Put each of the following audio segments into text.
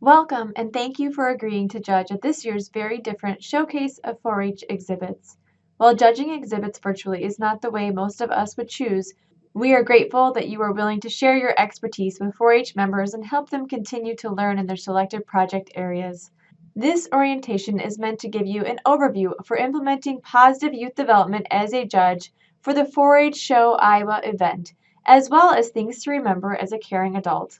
Welcome and thank you for agreeing to judge at this year's very different showcase of 4-H exhibits. While judging exhibits virtually is not the way most of us would choose, we are grateful that you are willing to share your expertise with 4-H members and help them continue to learn in their selected project areas. This orientation is meant to give you an overview for implementing positive youth development as a judge for the 4-H Show Iowa event, as well as things to remember as a caring adult.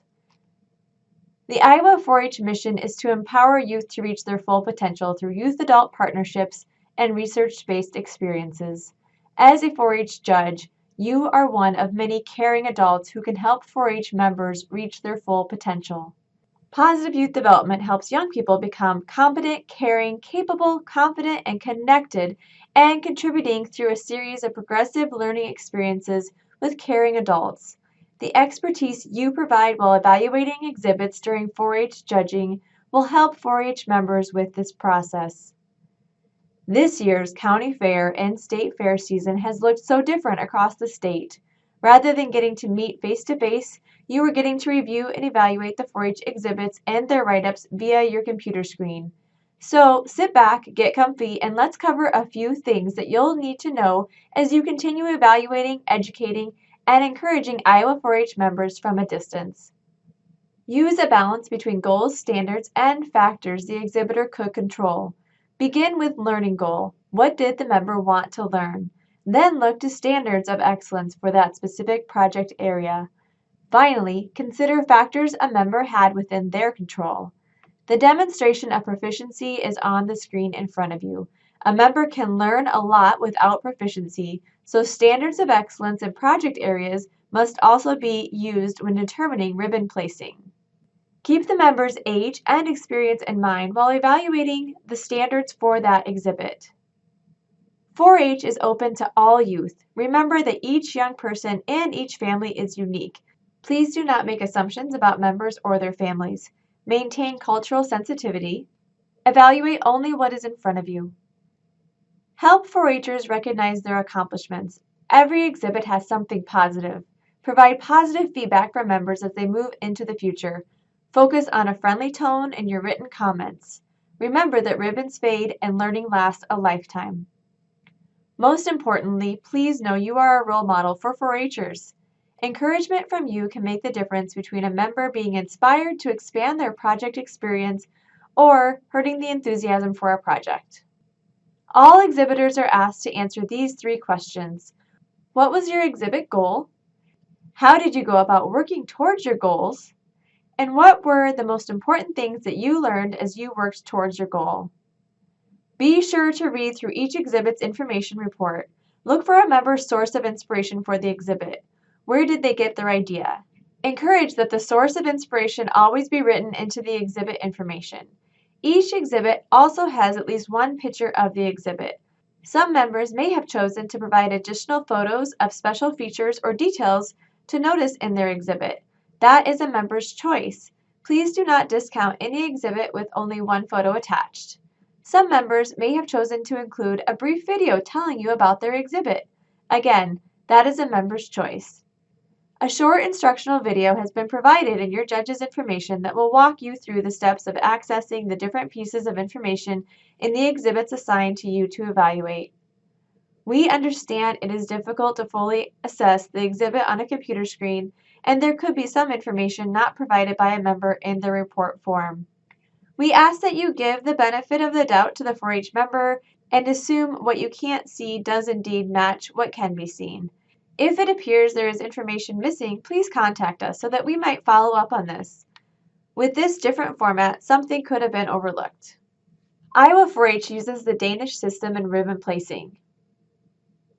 The Iowa 4-H mission is to empower youth to reach their full potential through youth-adult partnerships and research-based experiences. As a 4-H judge, you are one of many caring adults who can help 4-H members reach their full potential. Positive youth development helps young people become competent, caring, capable, confident, and connected, and contributing through a series of progressive learning experiences with caring adults. The expertise you provide while evaluating exhibits during 4-H judging will help 4-H members with this process. This year's county fair and state fair season has looked so different across the state. Rather than getting to meet face-to-face, you are getting to review and evaluate the 4-H exhibits and their write-ups via your computer screen. So sit back, get comfy, and let's cover a few things that you'll need to know as you continue evaluating, educating, and encouraging Iowa 4-H members from a distance. Use a balance between goals, standards, and factors the exhibitor could control. Begin with learning goal. What did the member want to learn? Then look to standards of excellence for that specific project area. Finally, consider factors a member had within their control. The demonstration of proficiency is on the screen in front of you. A member can learn a lot without proficiency, so standards of excellence in project areas must also be used when determining ribbon placing. Keep the member's age and experience in mind while evaluating the standards for that exhibit. 4-H is open to all youth. Remember that each young person and each family is unique. Please do not make assumptions about members or their families. Maintain cultural sensitivity. Evaluate only what is in front of you. Help 4-Hers recognize their accomplishments. Every exhibit has something positive. Provide positive feedback from members as they move into the future. Focus on a friendly tone in your written comments. Remember that ribbons fade and learning lasts a lifetime. Most importantly, please know you are a role model for 4-Hers. Encouragement from you can make the difference between a member being inspired to expand their project experience or hurting the enthusiasm for a project. All exhibitors are asked to answer these 3 questions. What was your exhibit goal? How did you go about working towards your goals? And what were the most important things that you learned as you worked towards your goal? Be sure to read through each exhibit's information report. Look for a member's source of inspiration for the exhibit. Where did they get their idea? Encourage that the source of inspiration always be written into the exhibit information. Each exhibit also has at least one picture of the exhibit. Some members may have chosen to provide additional photos of special features or details to notice in their exhibit. That is a member's choice. Please do not discount any exhibit with only one photo attached. Some members may have chosen to include a brief video telling you about their exhibit. Again, that is a member's choice. A short instructional video has been provided in your judge's information that will walk you through the steps of accessing the different pieces of information in the exhibits assigned to you to evaluate. We understand it is difficult to fully assess the exhibit on a computer screen, and there could be some information not provided by a member in the report form. We ask that you give the benefit of the doubt to the 4-H member and assume what you can't see does indeed match what can be seen. If it appears there is information missing, please contact us so that we might follow up on this. With this different format, something could have been overlooked. Iowa 4-H uses the Danish system in ribbon placing.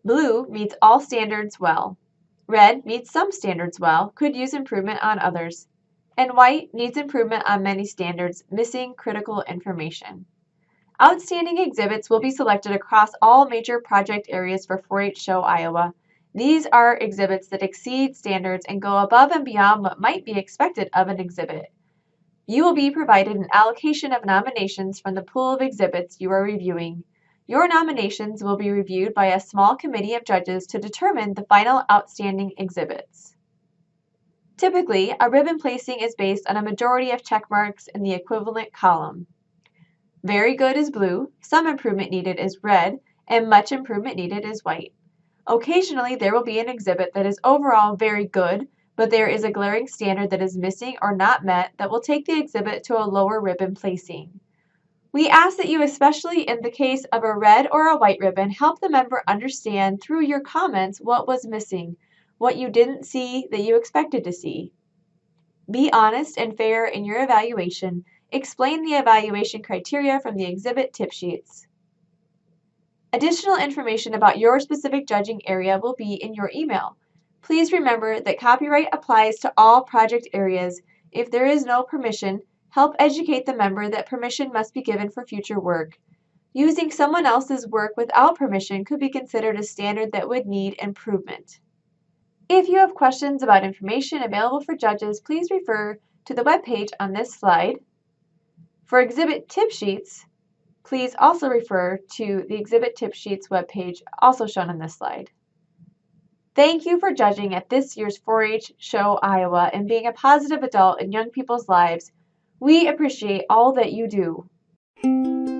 Blue meets all standards well. Red meets some standards well, could use improvement on others. And white needs improvement on many standards, missing critical information. Outstanding exhibits will be selected across all major project areas for 4-H Show Iowa. These are exhibits that exceed standards and go above and beyond what might be expected of an exhibit. You will be provided an allocation of nominations from the pool of exhibits you are reviewing. Your nominations will be reviewed by a small committee of judges to determine the final outstanding exhibits. Typically, a ribbon placing is based on a majority of check marks in the equivalent column. Very good is blue, some improvement needed is red, and much improvement needed is white. Occasionally, there will be an exhibit that is overall very good, but there is a glaring standard that is missing or not met that will take the exhibit to a lower ribbon placing. We ask that you, especially in the case of a red or a white ribbon, help the member understand through your comments what was missing, what you didn't see that you expected to see. Be honest and fair in your evaluation. Explain the evaluation criteria from the exhibit tip sheets. Additional information about your specific judging area will be in your email. Please remember that copyright applies to all project areas. If there is no permission, help educate the member that permission must be given for future work. Using someone else's work without permission could be considered a standard that would need improvement. If you have questions about information available for judges, please refer to the webpage on this slide. For exhibit tip sheets, please also refer to the exhibit tip sheets webpage also shown on this slide. Thank you for judging at this year's 4-H Show Iowa and being a positive adult in young people's lives. We appreciate all that you do.